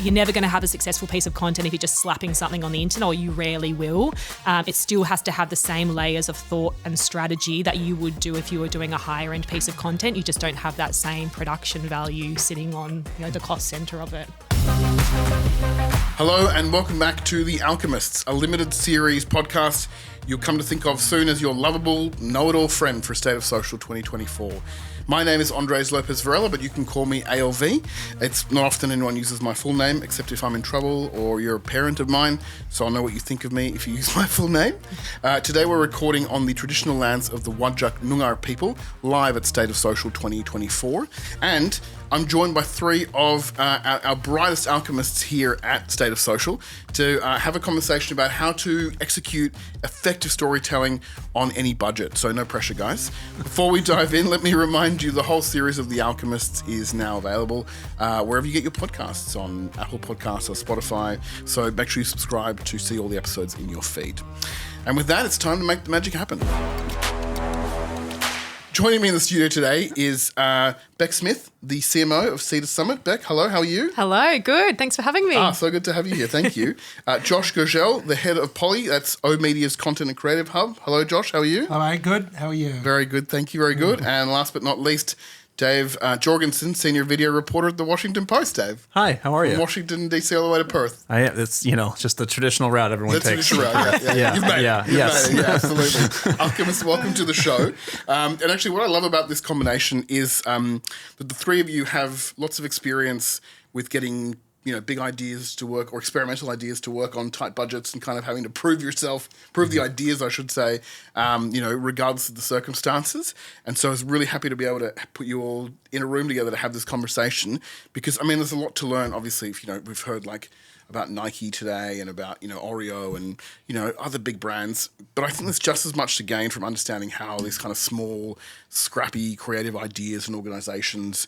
you're never going to have a successful piece of content if you're just slapping something on the internet, or you rarely will. It still has to have the same layers of thought and strategy that you would do if you were doing a higher end piece of content. You just don't have that same production value sitting on the cost center of it. Hello and welcome back to The Alchemists, a limited series podcast you'll come to think of soon as your lovable, know-it-all friend for State of Social 2024. My name is Andrés Lopez Varela, but you can call me ALV. It's not often anyone uses my full name, except if I'm in trouble or you're a parent of mine, so I'll know what you think of me if you use my full name. Today we're recording on the traditional lands of the Whadjuk Noongar people, live at State of Social 2024, and I'm joined by three of our brightest alchemists here at State of Social to have a conversation about how to execute effective storytelling on any budget. So no pressure, guys. Before we dive in, let me remind you the whole series of The Alchemists is now available wherever you get your podcasts, on Apple Podcasts or Spotify. So make sure you subscribe to see all the episodes in your feed. And with that, it's time to make the magic happen. Joining me in the studio today is Bec Smith, the CMO of Summit. Bec, hello, how are you? Hello, good. Thanks for having me. So good to have you here. Thank you. Josh Gurgiel, the head of Poly, that's O Media's Content and Creative Hub. Hello, Josh, how are you? All right, good. How are you? Very good, thank you, very good. And last but not least, Dave Jorgenson, senior video reporter at the Washington Post. Dave. Hi, how are you? From Washington, D.C. all the way to Perth. It's, just the traditional route everyone takes. Traditional route, yeah. You've made it. Yes. Yeah, absolutely. Alchemists, welcome to the show. And actually what I love about this combination is that the three of you have lots of experience with getting big ideas to work, or experimental ideas to work on tight budgets, and kind of having to prove the ideas, I should say, regardless of the circumstances. And so I was really happy to be able to put you all in a room together to have this conversation, because, there's a lot to learn, obviously. We've heard about Nike today and about, Oreo and, other big brands. But I think there's just as much to gain from understanding how these kind of small, scrappy, creative ideas and organizations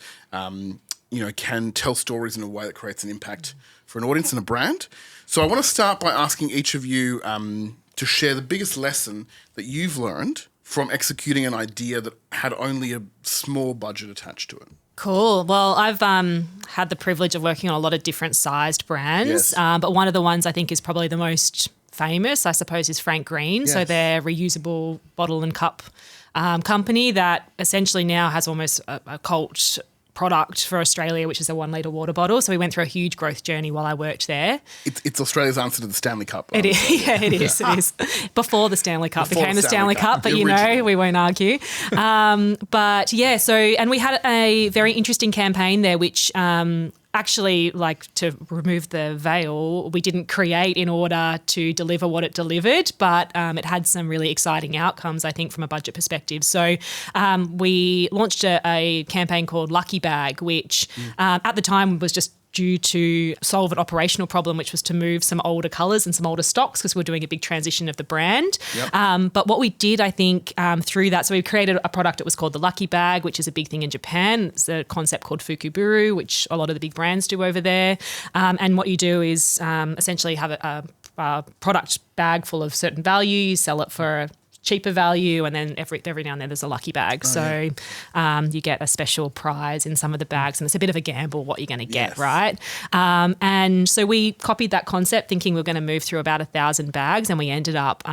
can tell stories in a way that creates an impact for an audience and a brand. So I want to start by asking each of you to share the biggest lesson that you've learned from executing an idea that had only a small budget attached to it. Cool. Well, I've had the privilege of working on a lot of different sized brands, Yes. But one of the ones I think is probably the most famous, I suppose, is Frank Green. Yes. So they're reusable bottle and cup company that essentially now has almost a cult product for Australia, which is a 1 litre water bottle. So we went through a huge growth journey while I worked there. It's Australia's answer to the Stanley Cup. It is. Yeah, it is. It is. Before the Stanley Cup became the Stanley Cup, but we won't argue. But yeah, and we had a very interesting campaign there, which actually, to remove the veil, we didn't create in order to deliver what it delivered, but it had some really exciting outcomes, I think, from a budget perspective. So we launched a campaign called Lucky Bag, which at the time was just due to solve an operational problem, which was to move some older colours and some older stocks, because we're doing a big transition of the brand. Yep. But what we did, I think, through that, so we created a product that was called the Lucky Bag, which is a big thing in Japan. It's a concept called Fukuburu, which a lot of the big brands do over there. And what you do is essentially have a product bag full of certain value. You sell it for a cheaper value, and then every now and then there's a lucky bag. So you get a special prize in some of the bags, and it's a bit of a gamble what you're going to get, right? And so we copied that concept thinking we were going to move through about 1,000 bags, and we ended up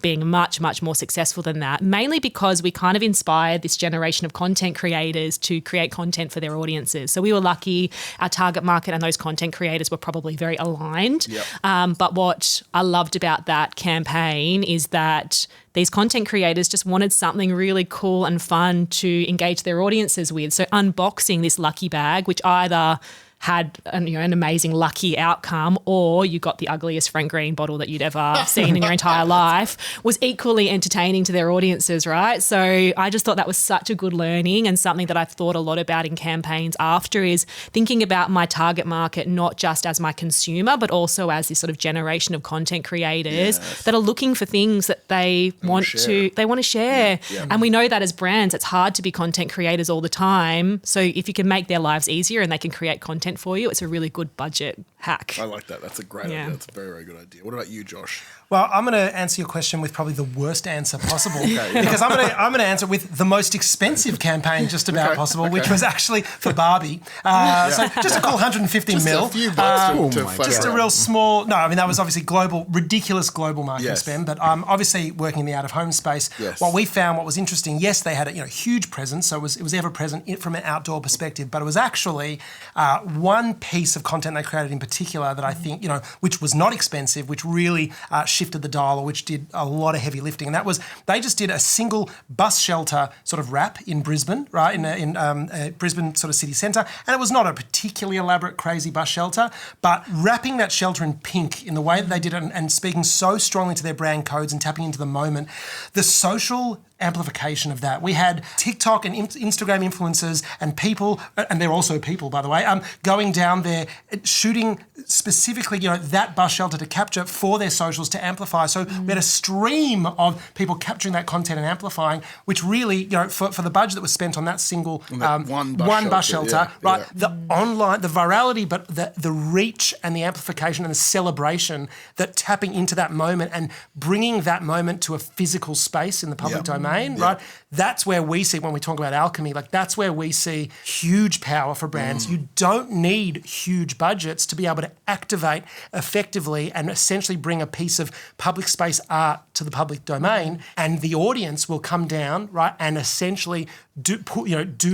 being much, much more successful than that, mainly because we kind of inspired this generation of content creators to create content for their audiences. So we were lucky, our target market and those content creators were probably very aligned. Yep. But what I loved about that campaign is that these content creators just wanted something really cool and fun to engage their audiences with. So unboxing this lucky bag, which either had an amazing lucky outcome, or you got the ugliest Frank Green bottle that you'd ever seen in your entire life, was equally entertaining to their audiences, right? So I just thought that was such a good learning, and something that I've thought a lot about in campaigns after is thinking about my target market not just as my consumer, but also as this sort of generation of content creators that are looking for things that they want to share. Yeah. And we know that as brands, it's hard to be content creators all the time. So if you can make their lives easier and they can create content content for you, it's a really good budget hack. I like that. That's a great idea. That's a very, very good idea. What about you, Josh? Well, I'm going to answer your question with probably the worst answer possible because I'm going to answer with the most expensive campaign just about possible, which was actually for Barbie. So just a cool 150 just mil. A few bucks just a real small. No, I mean that was obviously ridiculous global marketing spend. But obviously working in the out of home space, what we found, what was interesting, yes, they had a huge presence, so it was ever present from an outdoor perspective, but it was actually one piece of content they created in particular that I think which was not expensive, which really shifted the dial, or which did a lot of heavy lifting, and that was they just did a single bus shelter sort of wrap in Brisbane, right in Brisbane sort of city centre, and it was not a particularly elaborate, crazy bus shelter, but wrapping that shelter in pink in the way that they did it, and speaking so strongly to their brand codes and tapping into the moment, the social amplification of that. We had TikTok and Instagram influencers and people, and they're also people, by the way, going down there, shooting specifically, that bus shelter to capture for their socials to amplify. So we had a stream of people capturing that content and amplifying, which really, for the budget that was spent on that single one bus shelter, the online, the virality, but the reach and the amplification and the celebration that tapping into that moment and bringing that moment to a physical space in the public domain. Right? That's where we see, when we talk about alchemy, that's where we see huge power for brands. You don't need huge budgets to be able to activate effectively and essentially bring a piece of public space art to the public domain, and the audience will come down, right, and essentially do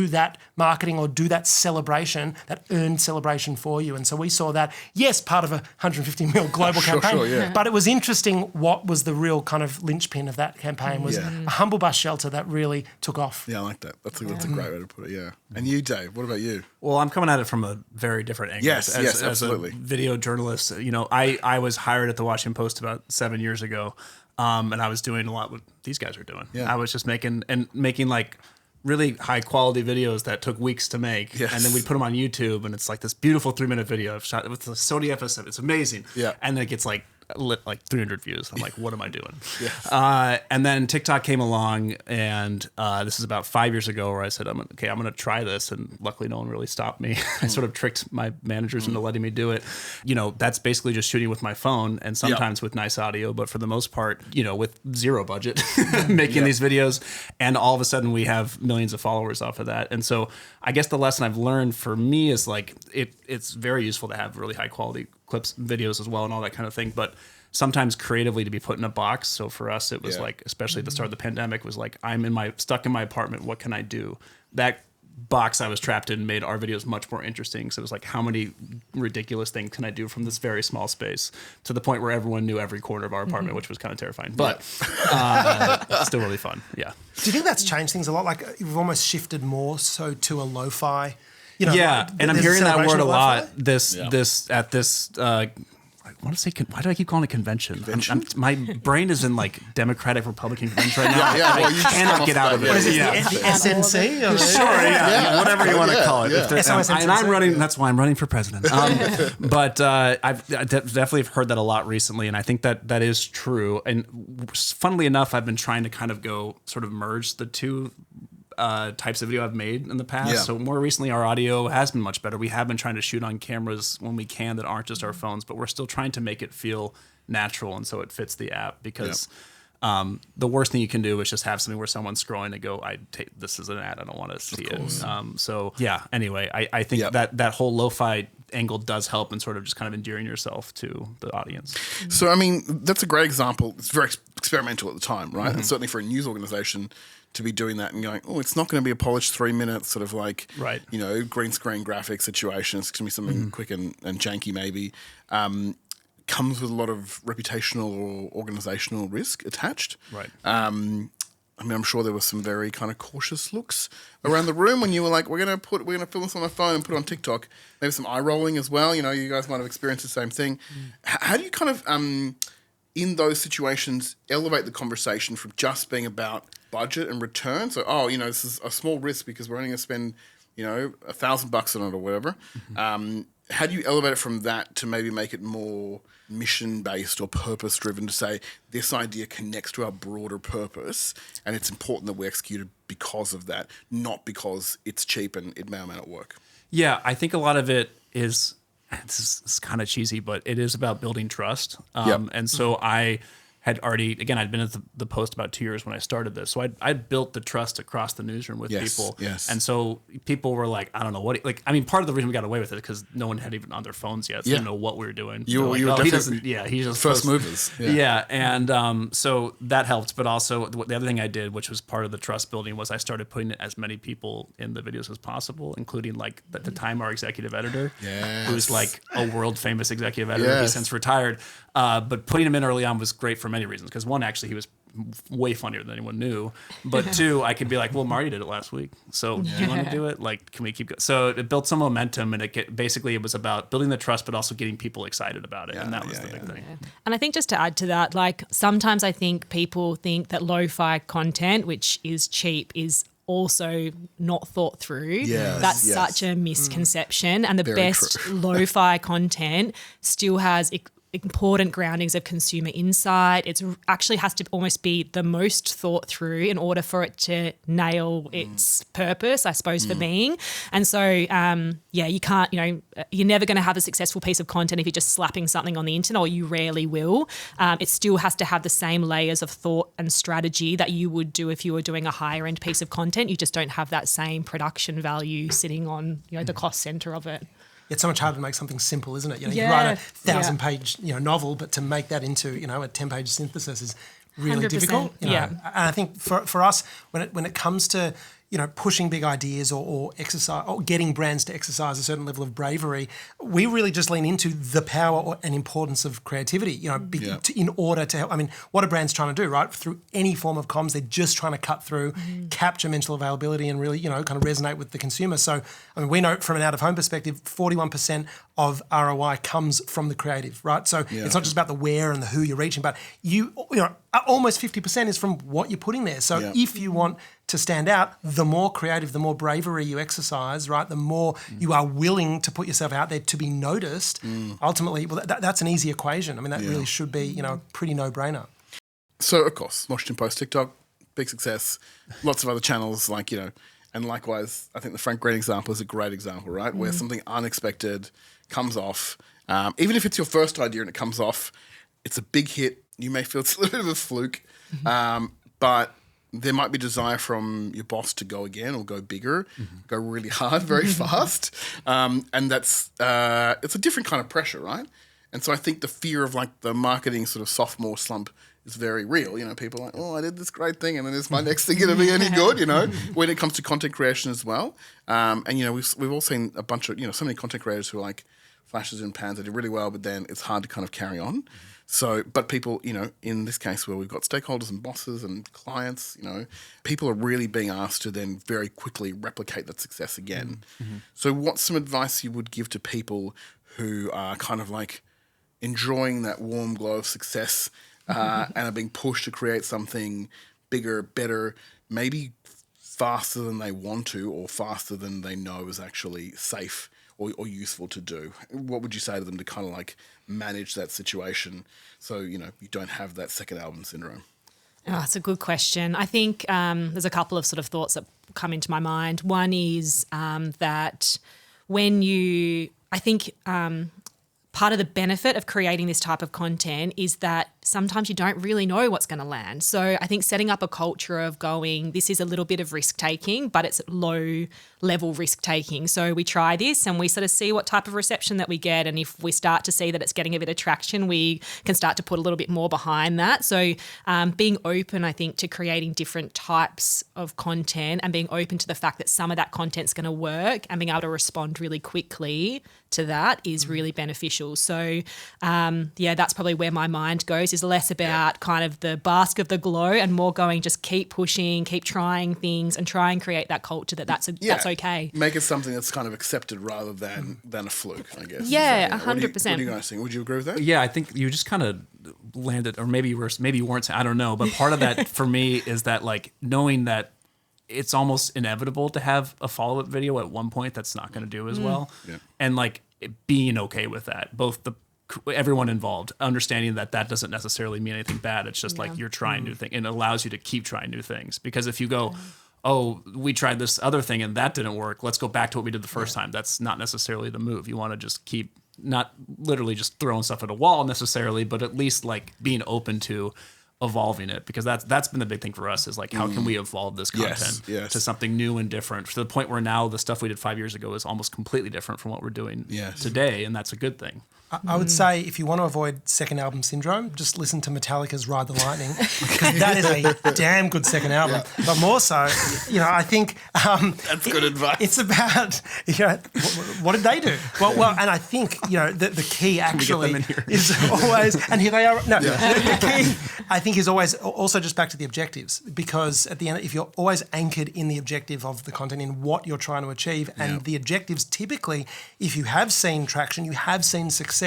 that marketing or do that celebration, that earned celebration for you. And so we saw that, yes, part of a 150 mil global campaign, but it was interesting what was the real kind of linchpin of that campaign was a humble bus shelter that really took off. Yeah, I like that. That's a great way to put it, And you, Dave, what about you? Well, I'm coming at it from a very different angle. Yes, absolutely. As a video journalist, I was hired at the Washington Post about 7 years ago, and I was doing a lot what these guys are doing. I was just making like really high quality videos that took weeks to make, and then we'd put them on YouTube, and it's like this beautiful 3-minute video I've shot with the Sony FS7. It's amazing, and then it gets like 300 views. I'm like, what am I doing? And then TikTok came along, and this is about 5 years ago, where I said, I'm going to try this, and luckily no one really stopped me. I sort of tricked my managers into letting me do it. That's basically just shooting with my phone, and sometimes with nice audio, but for the most part, with zero budget, making these videos, and all of a sudden we have millions of followers off of that. And so I guess the lesson I've learned for me is it's very useful to have really high quality clips, videos as well, and all that kind of thing, but sometimes creatively to be put in a box. So for us, it was especially at the start of the pandemic, was I'm stuck in my apartment. What can I do? That box I was trapped in made our videos much more interesting. So it was like, how many ridiculous things can I do from this very small space, to the point where everyone knew every corner of our apartment, which was kind of terrifying, but still really fun. Yeah. Do you think that's changed things a lot? Like you've almost shifted more so to a lo-fi. And I'm hearing that word a lot. I want to say, why do I keep calling it convention? My brain is in Democratic Republican convention right now. I cannot get out of it. What is it, the SNC? Sure, whatever you want to call it. And I'm running. That's why I'm running for president. But I've definitely heard that a lot recently, and I think that is true. And funnily enough, I've been trying to kind of go sort of merge the two types of video I've made in the past. So more recently, our audio has been much better. We have been trying to shoot on cameras when we can that aren't just our phones, but we're still trying to make it feel natural, and so it fits the app, because the worst thing you can do is just have something where someone's scrolling and go, this is an ad, I don't want to see it. Anyway, I think that whole lo-fi angle does help in sort of just kind of endearing yourself to the audience. So, I mean, that's a great example. It's very experimental at the time, right? And certainly for a news organization to be doing that and going, it's not going to be a polished 3 minutes sort of green screen graphic situation. It's going to be something quick and janky maybe. Comes with a lot of reputational or organizational risk attached. Right. I'm sure there were some very kind of cautious looks around the room when you were like, we're going to film this on my phone and put it on TikTok. Maybe some eye rolling as well. You guys might have experienced the same thing. How do you kind of, in those situations, elevate the conversation from just being about budget and return? So, this is a small risk because we're only going to spend, $1,000 on it or whatever. How do you elevate it from that to maybe make it more mission-based or purpose-driven, to say this idea connects to our broader purpose and it's important that we execute it because of that, not because it's cheap and it may or may not work? Yeah, I think a lot of it is, it's kind of cheesy, but it is about building trust. Yep. And so I had already, again, I'd been at the Post about 2 years when I started this. So I'd built the trust across the newsroom with people. Yes. And so people were like, I don't know what, like, I mean, part of the reason we got away with it because no one had even on their phones yet. So they didn't know what we were doing. You were he doesn't, he's just first movers. Yeah. And so that helped. But also the other thing I did, which was part of the trust building, was I started putting as many people in the videos as possible, including like at the time our executive editor, who's like a world famous executive editor. He's since retired. But putting him in early on was great for many reasons. Because one, actually, he was way funnier than anyone knew. But two, I could be like, well, Marty did it last week. So do you want to do it? Like, can we keep going? So it built some momentum, and basically it was about building the trust, but also getting people excited about it. And that was the big thing. And I think just to add to that, like sometimes I think people think that lo-fi content, which is cheap, is also not thought through. That's such a misconception. And the Very best lo-fi content still has important groundings of consumer insight. It actually has to almost be the most thought through in order for it to nail its purpose, I suppose, for being. And so, you can't, you're never going to have a successful piece of content if you're just slapping something on the internet, or you rarely will. It still has to have the same layers of thought and strategy that you would do if you were doing a higher end piece of content. You just don't have that same production value sitting on, the cost center of it. It's so much harder to make something simple, isn't it? You write a 1,000-page novel, but to make that into a 10-page synthesis is really 100%, difficult. And I think for us, when it comes to pushing big ideas or exercise or getting brands to exercise a certain level of bravery, we really just lean into the power and importance of creativity. In order to help. I mean, what are brands trying to do, right? Through any form of comms, they're just trying to cut through, capture mental availability, and really kind of resonate with the consumer. So, I mean, we know from an out-of-home perspective, 41% of ROI comes from the creative, right? So it's not just about the where and the who you're reaching, but almost 50% is from what you're putting there. So if you want to stand out, the more creative, the more bravery you exercise, right? The more you are willing to put yourself out there to be noticed. Ultimately, well, that's an easy equation. I mean, that really should be, a pretty no-brainer. So, of course, Washington Post, TikTok, big success. Lots of other channels and likewise, I think the Frank Green example is a great example, right? Where something unexpected comes off. Even if it's your first idea and it comes off, it's a big hit. You may feel it's a little bit of a fluke, but there might be desire from your boss to go again or go bigger, go really hard, very fast. And that's, it's a different kind of pressure, right? And so I think the fear of like the marketing sort of sophomore slump is very real. People are like, oh, I did this great thing, and then is my next thing going to be any good, when it comes to content creation as well. And, we've all seen a bunch of, so many content creators who are like flashes and pans, they do really well, but then it's hard to kind of carry on. So, but people, in this case where we've got stakeholders and bosses and clients, people are really being asked to then very quickly replicate that success again. So what's some advice you would give to people who are kind of like enjoying that warm glow of success and are being pushed to create something bigger, better, maybe faster than they want to or faster than they know is actually safe or useful to do? What would you say to them to kind of like manage that situation so, you don't have that second album syndrome? Oh, that's a good question. I think there's a couple of sort of thoughts that come into my mind. One is that part of the benefit of creating this type of content is that sometimes you don't really know what's going to land. So I think setting up a culture of going, this is a little bit of risk taking, but it's low level risk taking. So we try this and we sort of see what type of reception that we get. And if we start to see that it's getting a bit of traction, we can start to put a little bit more behind that. So being open, I think, to creating different types of content and being open to the fact that some of that content's going to work and being able to respond really quickly to that is really beneficial. So that's probably where my mind goes, is less about kind of the bask of the glow and more going just keep pushing, keep trying things and try and create that culture that's okay. Make it something that's kind of accepted rather than a fluke, I guess. Yeah, 100%. What do you guys think? Would you agree with that? Yeah, I think you just kind of landed, or maybe you weren't, I don't know. But part of that for me is that like knowing that it's almost inevitable to have a follow-up video at one point that's not going to do as well. Yeah. And like being okay with that, both everyone involved, understanding that doesn't necessarily mean anything bad. It's just like you're trying new things, and it allows you to keep trying new things. Because if you go, oh, we tried this other thing and that didn't work. Let's go back to what we did the first time. That's not necessarily the move. You want to just keep not literally just throwing stuff at a wall necessarily, but at least like being open to evolving it, because that's been the big thing for us is like, how can we evolve this content to something new and different, to the point where now the stuff we did 5 years ago is almost completely different from what we're doing today, and that's a good thing. I would say if you want to avoid second album syndrome, just listen to Metallica's Ride the Lightning, because that is a damn good second album. Yeah. But more so, I think that's good advice. It's about what did they do? Well, and I think the key actually is always, and here they are. No, the key I think is always also just back to the objectives, because at the end, if you're always anchored in the objective of the content, in what you're trying to achieve, and the objectives typically, if you have seen traction, you have seen success.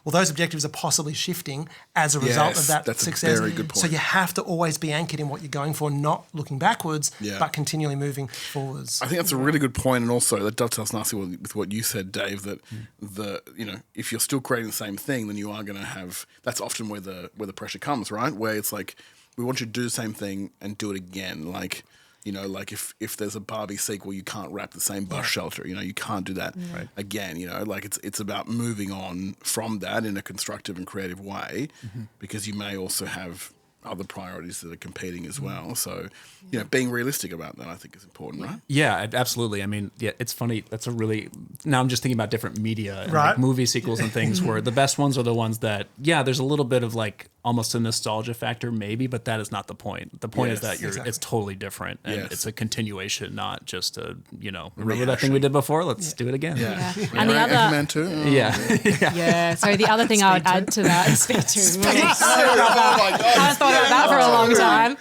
Well, those objectives are possibly shifting as a result of that that's success. A very good point. So you have to always be anchored in what you're going for, not looking backwards, but continually moving forwards. I think that's a really good point, and also that dovetails nicely with what you said, Dave. That if you're still creating the same thing, then you are going to have. That's often where the pressure comes, right? Where it's like, we want you to do the same thing and do it again, like. Like if there's a Barbie sequel, you can't wrap the same bus shelter. You can't do that again. Like it's about moving on from that in a constructive and creative way, because you may also have other priorities that are competing as well. So, being realistic about that, I think, is important, right? Yeah, absolutely. I mean, it's funny. That's now I'm just thinking about different media, and right? Like movie sequels and things where the best ones are the ones that, there's a little bit of like almost a nostalgia factor maybe, but that is not the point. The point is that it's totally different, and it's a continuation, not just remember that thing we did before? Let's do it again. Yeah. And the other, Anchorman too? Yeah. So the other thing I would add to that, Speed 2. Oh my God. I thought about that for a long time.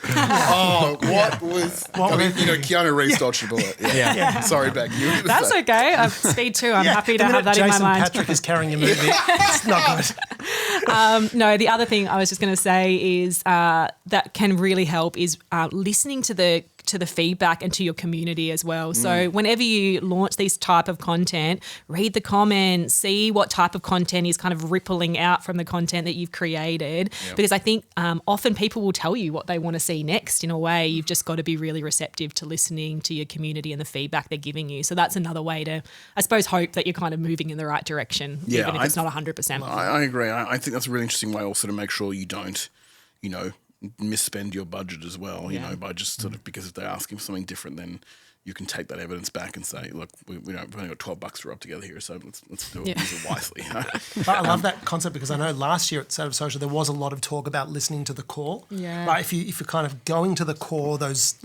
Keanu Reeves dodged the bullet. Yeah. Sorry, Bec. That's okay. Speed 2. I'm happy to have that in my mind. Patrick is carrying your movie. It's not good. No, the other thing I was just going to say is that can really help is listening to the feedback and to your community as well. So whenever you launch these type of content, read the comments, see what type of content is kind of rippling out from the content that you've created. Because I think often people will tell you what they want to see next. In a way, you've just got to be really receptive to listening to your community and the feedback they're giving you. So that's another way to, I suppose, hope that you're kind of moving in the right direction, even if it's not 100%. I agree. I think that's a really interesting way also to make sure you don't, misspend your budget as well, by just sort of, because if they're asking for something different, then you can take that evidence back and say, look, we've only got $12 to rub together here, so let's do it, use it wisely. But I love that concept, because I know last year at State of Social there was a lot of talk about listening to the core. Yeah. Right? If you're kind of going to the core, those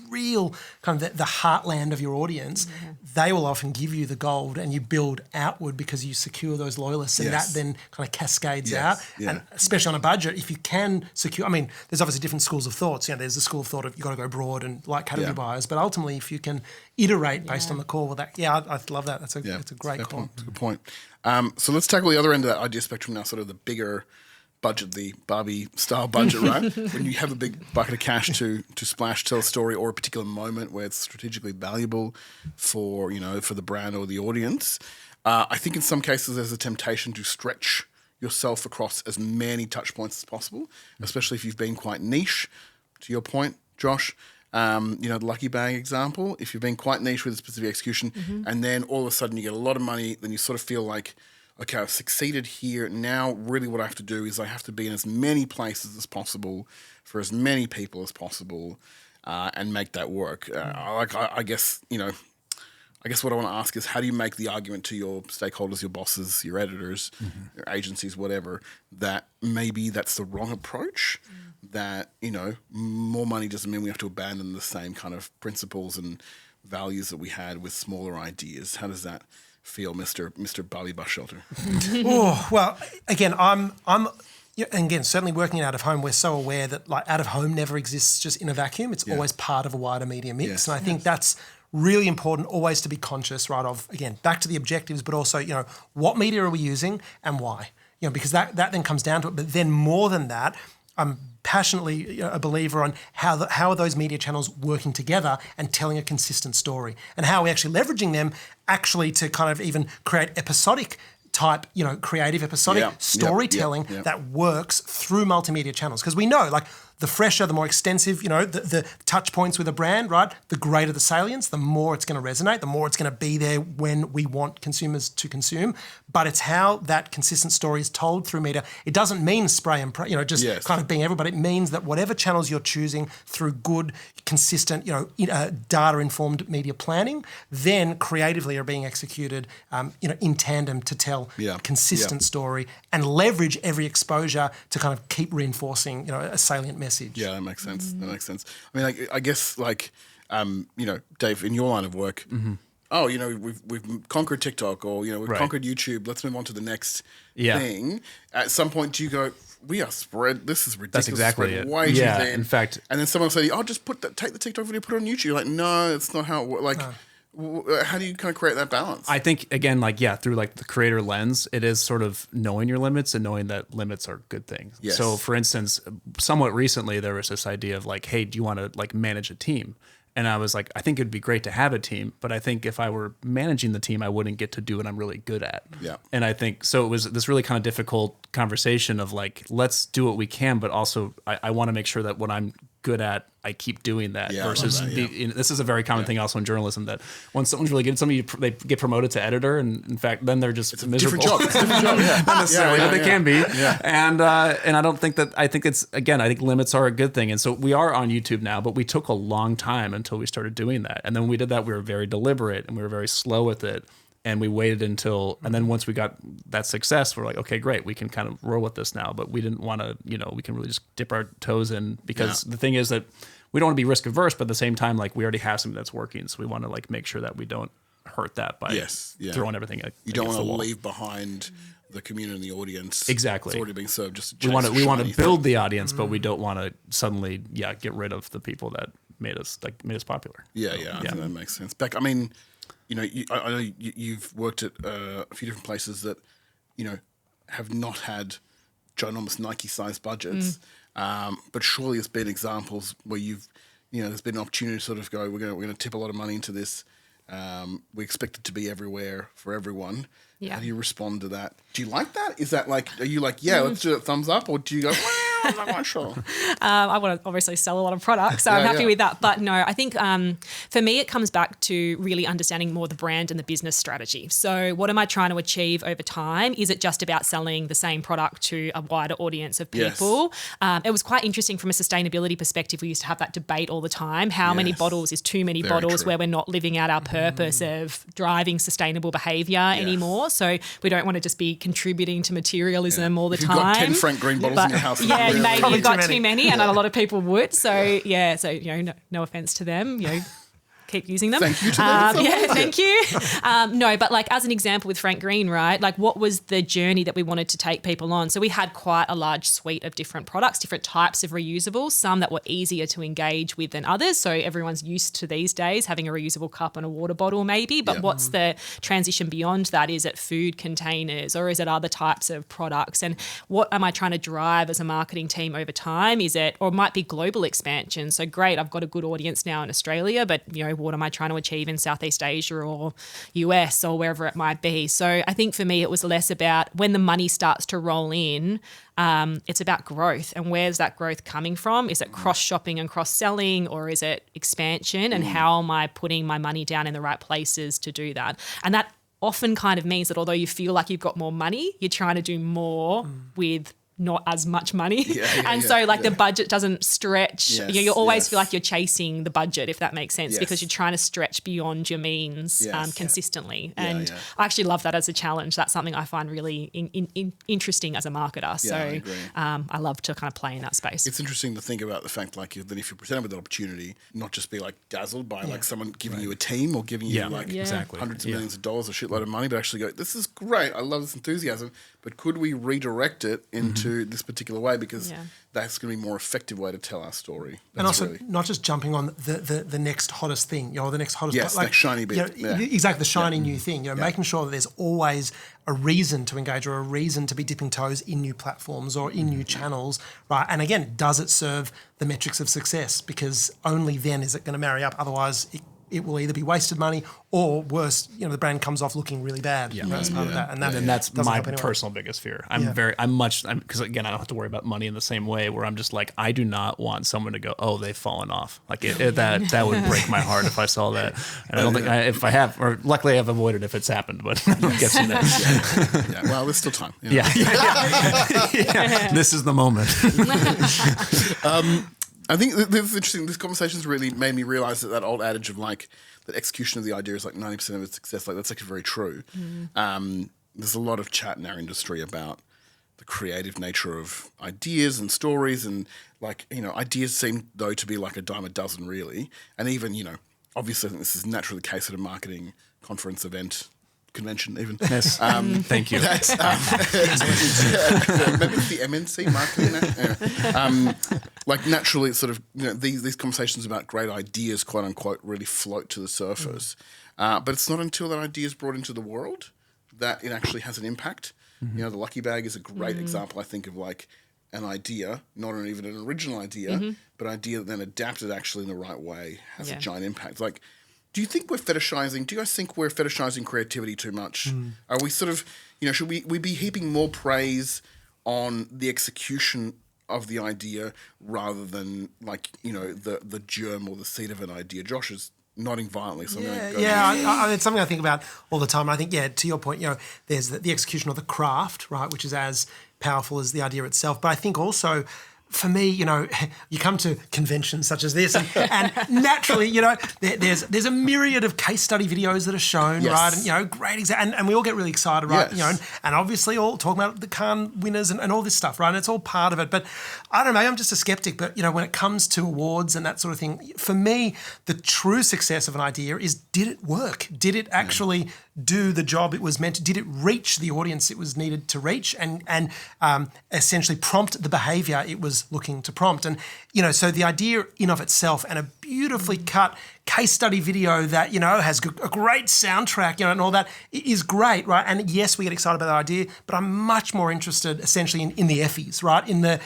real kind of the heartland of your audience, they will often give you the gold, and you build outward because you secure those loyalists, and that then kind of cascades out. Yeah. And especially on a budget, if you can secure, I mean, there's obviously different schools of thoughts. There's the school of thought of you've got to go broad and like category buyers, but ultimately if you can iterate based on the core, well, I love that. It's a great call. That's a good point. So let's tackle the other end of that idea spectrum now, sort of the bigger budget, the Barbie style budget, right? When you have a big bucket of cash to splash, tell a story or a particular moment where it's strategically valuable for the brand or the audience. I think in some cases there's a temptation to stretch yourself across as many touch points as possible, especially if you've been quite niche. To your point, Josh, the Lucky Bag example, if you've been quite niche with a specific execution and then all of a sudden you get a lot of money, then you sort of feel like, okay, I've succeeded here. Now really what I have to do is I have to be in as many places as possible for as many people as possible and make that work. I guess what I want to ask is, how do you make the argument to your stakeholders, your bosses, your editors, your agencies, whatever, that maybe that's the wrong approach, that, more money doesn't mean we have to abandon the same kind of principles and values that we had with smaller ideas? How does that feel, Mr. Barbie Bus Shelter? Well, again, I'm again, certainly working out of home, we're so aware that like out of home never exists just in a vacuum. It's always part of a wider media mix. Yes. And I think that's really important always to be conscious, right, of, again, back to the objectives, but also, what media are we using and why? Because that then comes down to it. But then more than that, I'm passionately a believer on how are those media channels working together and telling a consistent story, and how are we actually leveraging them actually to kind of even create episodic type, creative episodic storytelling that works through multimedia channels. Because we know, like, the fresher, the more extensive, the touch points with a brand, right? The greater the salience, the more it's going to resonate, the more it's going to be there when we want consumers to consume. But it's how that consistent story is told through media. It doesn't mean spray and pray, kind of being everybody. It means that whatever channels you're choosing through good, consistent, data-informed media planning, then creatively are being executed, in tandem to tell consistent story and leverage every exposure to kind of keep reinforcing, a salient message. Yeah, that makes sense. That makes sense. I mean, I guess Dave, in your line of work, we've conquered TikTok, or we've conquered YouTube. Let's move on to the next thing. At some point, do you go, we are spread? This is ridiculous. That's exactly it. Way too thin. In fact, and then someone will say, just take the TikTok video, put it on YouTube. You're like, no, it's not how it works. Like. No. How do you kind of create that balance? I think, again, through the creator lens, it is sort of knowing your limits and knowing that limits are good things. Yes. So, for instance, somewhat recently, there was this idea of hey, do you want to manage a team? And I was like, I think it'd be great to have a team, but I think if I were managing the team, I wouldn't get to do what I'm really good at. Yeah. And I think, so it was this really kind of difficult conversation of let's do what we can, but also I want to make sure that what I'm good at, I keep doing that versus this is a very common thing also in journalism, that when someone's really good, they get promoted to editor, and in fact then they're just miserable. It's a different job. Yeah. Not necessarily, but they can be. Yeah. And I don't think that, I think limits are a good thing. And so we are on YouTube now, but we took a long time until we started doing that. And then when we did that, we were very deliberate and we were very slow with it. And we waited until, and then once we got that success, we're like, okay, great, we can kind of roll with this now. But we didn't want to, we can really just dip our toes in, because the thing is that we don't want to be risk averse, but at the same time, we already have something that's working. So we want to make sure that we don't hurt that by throwing everything against the wall. You don't want to leave behind the community and the audience. Exactly. It's already being served. Just we want to build the audience, but we don't want to suddenly, get rid of the people that made us popular. I think that makes sense. Bec, I mean, I know you've worked at a few different places that, have not had ginormous Nike-sized budgets, but surely there's been examples where there's been an opportunity to sort of go, we're going to tip a lot of money into this. We expect it to be everywhere for everyone. Yeah. How do you respond to that? Do you like that? Is that are you let's do it, thumbs up, or do you go, I'm not quite sure? I want to obviously sell a lot of products, so I'm happy with that. But no, I think for me, it comes back to really understanding more the brand and the business strategy. So what am I trying to achieve over time? Is it just about selling the same product to a wider audience of people? Yes. It was quite interesting from a sustainability perspective. We used to have that debate all the time. How many bottles is too many bottles, where we're not living out our purpose of driving sustainable behaviour anymore. So we don't want to just be contributing to materialism all the time. You've got 10 Frank Green bottles in your house. Maybe you've got too many, and a lot of people would. So no offense to them, keep using them. Thank you to them. Thank you. No, but as an example with Frank Green, right? What was the journey that we wanted to take people on? So we had quite a large suite of different products, different types of reusables, some that were easier to engage with than others. So everyone's used to these days having a reusable cup and a water bottle maybe, but what's the transition beyond that? Is it food containers, or is it other types of products? And what am I trying to drive as a marketing team over time? Is it, or it might be global expansion. So great, I've got a good audience now in Australia, but what am I trying to achieve in Southeast Asia or US or wherever it might be? So I think for me, it was less about when the money starts to roll in, it's about growth. And where's that growth coming from? Is it cross-shopping and cross-selling, or is it expansion? And how am I putting my money down in the right places to do that? And that often kind of means that although you feel like you've got more money, you're trying to do more with not as much money. The budget doesn't stretch. You always feel like you're chasing the budget, if that makes sense, because you're trying to stretch beyond your means consistently. And I actually love that as a challenge. That's something I find really interesting as a marketer. So I love to kind of play in that space. It's interesting to think about the fact that if you're presented with an opportunity, not just be dazzled by someone giving you a team or giving you hundreds of millions of dollars, a shitload of money, but actually go, this is great. I love this enthusiasm, but could we redirect it into this particular way, because that's going to be a more effective way to tell our story. And also not just jumping on the next hottest thing, the next hottest next shiny bit. Exactly, the shiny new thing. Making sure that there's always a reason to engage or a reason to be dipping toes in new platforms or in new channels, right? And again, does it serve the metrics of success? Because only then is it going to marry up. Otherwise, it will either be wasted money or worse, the brand comes off looking really bad. As part of that. And that's my personal biggest fear. Because again, I don't have to worry about money in the same way where I'm just like, I do not want someone to go, oh, they've fallen off. Like that would break my heart if I saw that. And I don't think if I have, or luckily I've avoided if it's happened, but I'm guessing that. Well, there's still time. Yeah. This is the moment. I think this is interesting. This conversation's really made me realize that old adage of like that execution of the idea is like 90% of its success. Like that's actually very true. There's a lot of chat in our industry about the creative nature of ideas and stories, and like ideas seem though to be like a dime a dozen really. And even obviously I think this is naturally the case at a marketing conference event. Convention even. Yes. Thank you. Maybe it's the MNC marketing. Like naturally, it's sort of these conversations about great ideas, quote unquote, really float to the surface. But it's not until that idea is brought into the world that it actually has an impact. The Lucky Bag is a great example, I think, of like an idea, not even an original idea, but an idea that then adapted actually in the right way has a giant impact. Like. Do you think we're fetishizing? Do you guys think we're fetishizing creativity too much? Are we sort of, should we be heaping more praise on the execution of the idea rather than like, the germ or the seed of an idea? Josh is nodding violently. So it's something I think about all the time. And I think, to your point, there's the execution of the craft, right, which is as powerful as the idea itself. But I think also, for me, you come to conventions such as this, and naturally, there's a myriad of case study videos that are shown, right? And great examples, and we all get really excited, right? And obviously all talking about the Cannes winners and all this stuff, right? And it's all part of it. But I don't know, maybe I'm just a skeptic. But when it comes to awards and that sort of thing, for me, the true success of an idea is, did it work? Did it actually do the job it was meant to? Did it reach the audience it was needed to reach, and essentially prompt the behaviour it was looking to prompt? And so the idea in of itself, and a beautifully cut case study video that has a great soundtrack, and all that is great, right? And yes, we get excited about the idea, but I'm much more interested essentially in the Effies, right? In the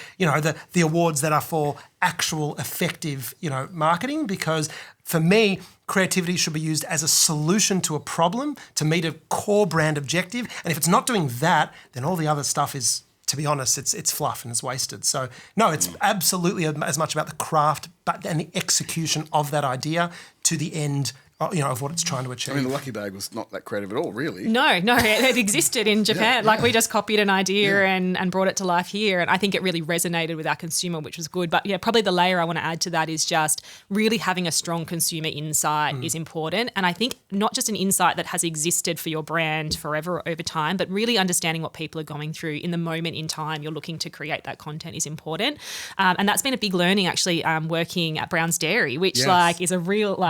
the awards that are for actual effective marketing, because for me, creativity should be used as a solution to a problem to meet a core brand objective. And if it's not doing that, then all the other stuff is, to be honest, it's fluff and it's wasted. So no, it's absolutely as much about the craft and the execution of that idea to the end of what it's trying to achieve. I mean, the Lucky Bag was not that creative at all, really. No, it existed in Japan. Like we just copied an idea and brought it to life here. And I think it really resonated with our consumer, which was good. But probably the layer I want to add to that is just really having a strong consumer insight is important. And I think not just an insight that has existed for your brand forever or over time, but really understanding what people are going through in the moment in time you're looking to create that content is important. And that's been a big learning actually working at Brown's Dairy, which is a real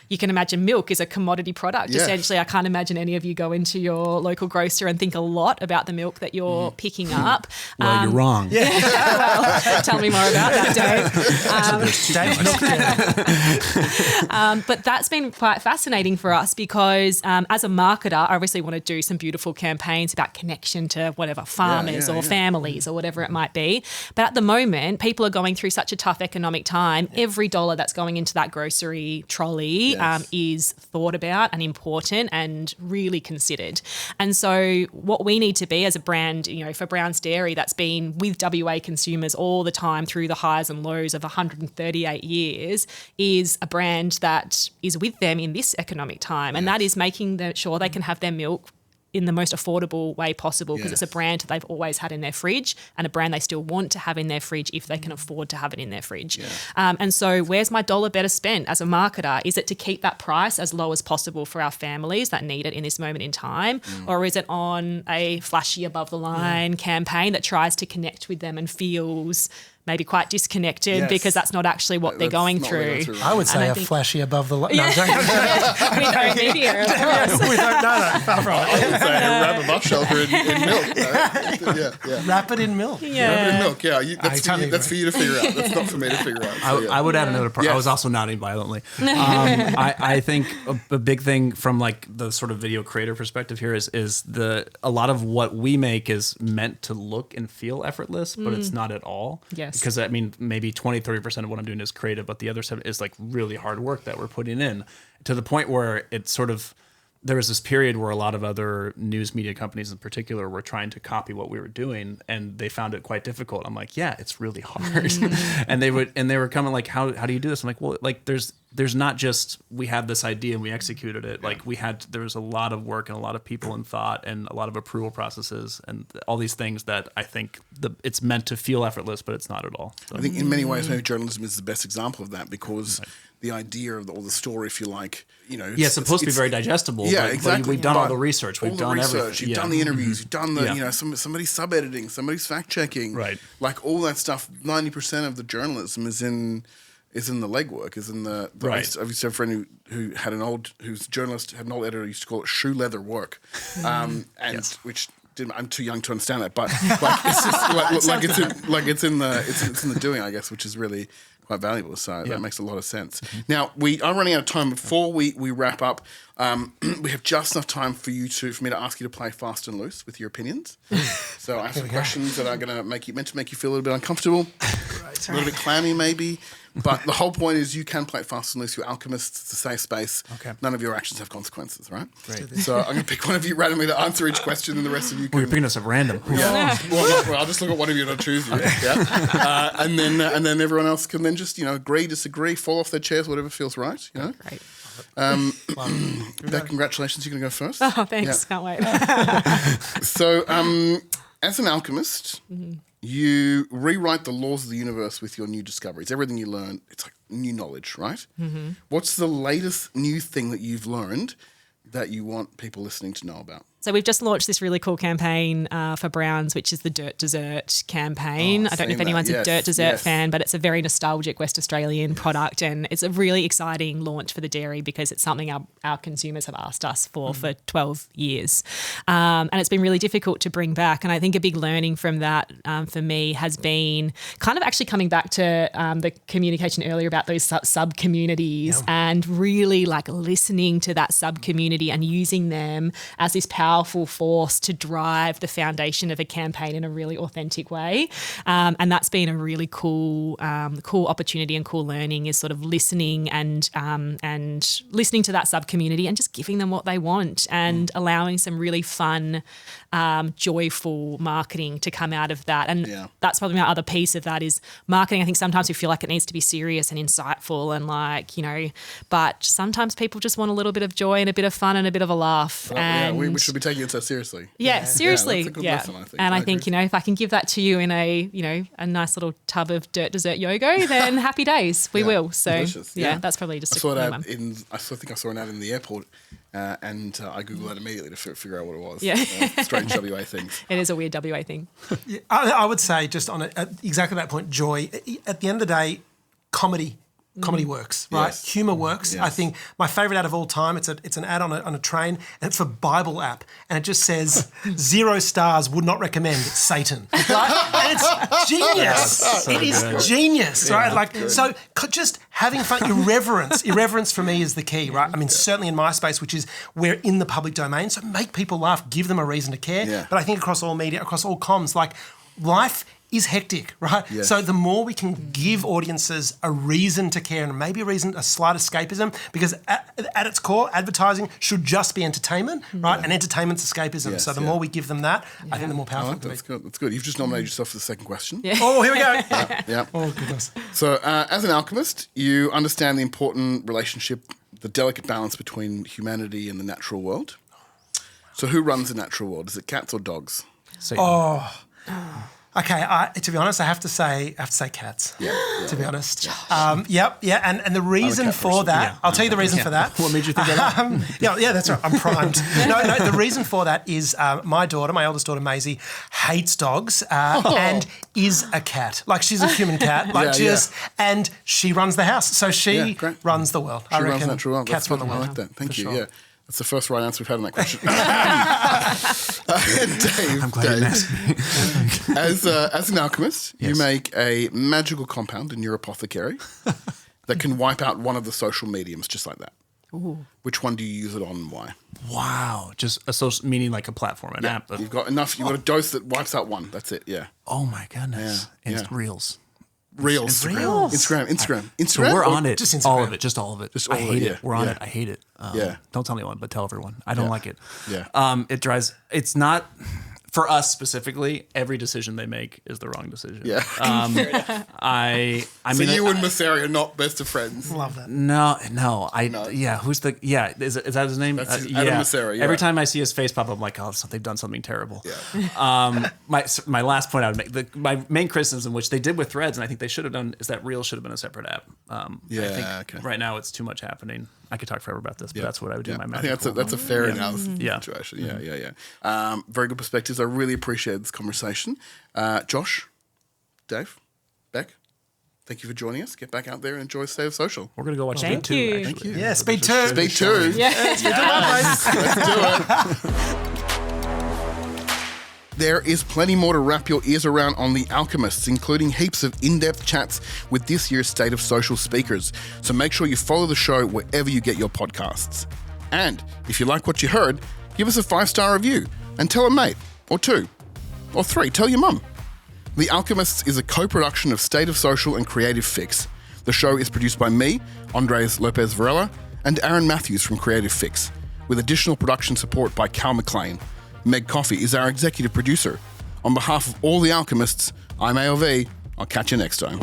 you can imagine milk is a commodity product. Yeah. Essentially, I can't imagine any of you go into your local grocer and think a lot about the milk that you're picking up. Well, you're wrong. Yeah. Well, tell me more about that, Dave. But that's been quite fascinating for us because as a marketer, I obviously want to do some beautiful campaigns about connection to whatever farmers or families or whatever it might be. But at the moment, people are going through such a tough economic time. Every dollar that's going into that grocery trolley is thought about and important and really considered. And so what we need to be as a brand, for Brown's Dairy that's been with WA consumers all the time through the highs and lows of 138 years is a brand that is with them in this economic time. And that is making sure they can have their milk in the most affordable way possible because it's a brand that they've always had in their fridge and a brand they still want to have in their fridge if they can afford to have it in their fridge. And so where's my dollar better spent as a marketer? Is it to keep that price as low as possible for our families that need it in this moment in time? Or is it on a flashy above the line campaign that tries to connect with them and feels maybe quite disconnected because that's not actually what they're going through. I would say flashy above the line. No, we know media, of course. We don't know that. Far from it. I would say a wrap a buff shelter in milk. Wrap it in milk. Wrap it in milk, that's for you to figure out. That's not for me to figure out. I would add another part. I was also nodding violently. I think a big thing from like the sort of video creator perspective here is a lot of what we make is meant to look and feel effortless, but it's not at all. Yes. Because I mean, maybe 20-30% of what I'm doing is creative, but the other 70% is like really hard work that we're putting in, to the point where it's sort of, there was this period where a lot of other news media companies in particular were trying to copy what we were doing, and they found it quite difficult. I'm like, yeah, it's really hard. and they were coming like, how do you do this? I'm like, well, like there's not just, we had this idea and we executed it. Like there was a lot of work and a lot of people and thought and a lot of approval processes and all these things that I think it's meant to feel effortless, but it's not at all. So. I think in many ways, maybe journalism is the best example of that, because the idea of the story, if you like, it's supposed to be very digestible. Yeah, but, exactly. But we've done all the research. We've done everything. You've done the interviews. You've done the, somebody's sub-editing, somebody's fact-checking. Right. Like all that stuff, 90% of the journalism is in the legwork, is in the right. I used to have a friend who's a journalist, had an old editor, used to call it shoe leather work. Which I'm too young to understand that, but like it's in the doing, I guess, which is really quite valuable. So that makes a lot of sense. Now, we are running out of time. Before we wrap up, we have just enough time for me to ask you to play fast and loose with your opinions. So I have some questions that are going to make you feel a little bit uncomfortable, a little bit clammy maybe. But the whole point is you can play it fast and loose. You're Alchemists. It's a safe space. Okay. None of your actions have consequences, right? Great. So I'm going to pick one of you randomly to answer each question, and the rest of you can... We're picking us at random. Yeah. Well, I'll just look at one of you and I'll choose you. Yeah. And then everyone else can then just, agree, disagree, fall off their chairs, whatever feels right, Great. Bec, congratulations. You're going to go first. Oh, thanks. Can't wait. So as an alchemist... You rewrite the laws of the universe with your new discoveries. Everything you learn, it's like new knowledge, right? Mm-hmm. What's the latest new thing that you've learned that you want people listening to know about? So we've just launched this really cool campaign for Browns, which is the Dirt Dessert campaign. I don't know if anyone's a Dirt Dessert fan, but it's a very nostalgic West Australian product, and it's a really exciting launch for the dairy because it's something our consumers have asked us for 12 years. And it's been really difficult to bring back. And I think a big learning from that for me has been kind of actually coming back to the communication earlier about those sub-communities and really like listening to that sub-community and using them as this powerful force to drive the foundation of a campaign in a really authentic way. And that's been a really cool opportunity and cool learning, is sort of listening and listening to that sub-community and just giving them what they want and allowing some really fun, joyful marketing to come out of that. And that's probably my other piece of that is marketing. I think sometimes we feel like it needs to be serious and insightful and but sometimes people just want a little bit of joy and a bit of fun and a bit of a laugh. We should be taking it so seriously. Yeah, seriously. That's a good lesson, I think. And I think, if I can give that to you in a nice little tub of Dirt Dessert Yogo, then happy days. We will. So delicious. That's probably just a I think I saw an ad in the airport. And I Googled that immediately to figure out what it was. Yeah. Strange WA things. It is a weird WA thing. I would say just on exactly that point, joy. At the end of the day, comedy works, right? Yes. Humor works. Yes. I think my favorite ad of all time, it's an ad on a train, and it's for Bible app, and it just says 0 stars, would not recommend, Satan. Right? And it's genius. It is genius, right? So just having fun, irreverence for me is the key, right? I mean, certainly in my space, which is we're in the public domain, so make people laugh, give them a reason to care. Yeah. But I think across all media, across all comms, life is hectic, right? Yes. So the more we can give audiences a reason to care and maybe a slight escapism, because at its core, advertising should just be entertainment, right? And entertainment's escapism. Yes, so the more we give them that, I think the more powerful that's good. That's good. You've just nominated yourself for the second question. Yeah. Oh, here we go. Yeah. Oh, goodness. So as an alchemist, you understand the important relationship, the delicate balance between humanity and the natural world. So who runs the natural world? Is it cats or dogs? Okay, to be honest, I have to say cats. Yeah. To be honest. And the reason for that, I'll tell you the reason for that. What made you think of that? Yeah, that's right. I'm primed. No, the reason for that is my eldest daughter Maisie, hates dogs and is a cat. She's a human cat. And she runs the house, so she runs the world. She runs the natural world. Cats run the world. I like that. Thank you. Sure. Yeah. That's the first right answer we've had on that question. Dave, I'm glad you asked me. As an alchemist, you make a magical compound in your apothecary that can wipe out one of the social mediums just like that. Ooh. Which one do you use it on and why? Wow. Just a social, meaning like a platform, an app. You've got a dose that wipes out one. That's it, yeah. Oh my goodness. And it's reels. Reels. Instagram. So we're on it. Just Instagram. All of it. Just all of it. I hate it. We're on Yeah. it. I hate it. Yeah. Don't tell anyone, but tell everyone. I don't like it. Yeah. It drives. It's not. For us specifically, every decision they make is the wrong decision. Yeah. I So mean, you and Masseri are not best of friends. Love that. No. Yeah. Who's the? Yeah. Is that his name? That's Adam Masseri, yeah. Every time I see his face pop up, I'm like, oh, they've done something terrible. Yeah. My last point I would make, my main criticism, which they did with Threads, and I think they should have done, is that Reels should have been a separate app. I think right now it's too much happening. I could talk forever about this, but that's what I would do in my I magic. think that's a fair analysis of the Yeah. situation. Yeah. Very good perspectives. I really appreciate this conversation. Josh, Dave, Bec, thank you for joining us. Get back out there and enjoy State of Social. We're going to go watch Thank Speed 2. you. Actually. Thank you. Yeah, Speed 2. Speed 2. Yeah. Let's do it. There is plenty more to wrap your ears around on The Alchemists, including heaps of in-depth chats with this year's State of Social speakers. So make sure you follow the show wherever you get your podcasts. And if you like what you heard, give us a 5-star review and tell a mate, or 2, or 3. Tell your mum. The Alchemists is a co-production of State of Social and Creative Fix. The show is produced by me, Andrés Lopez Varela, and Aaron Matthews from Creative Fix, with additional production support by Cal McLean. Meg Coffey is our executive producer. On behalf of all the Alchemists, I'm AOV. I'll catch you next time.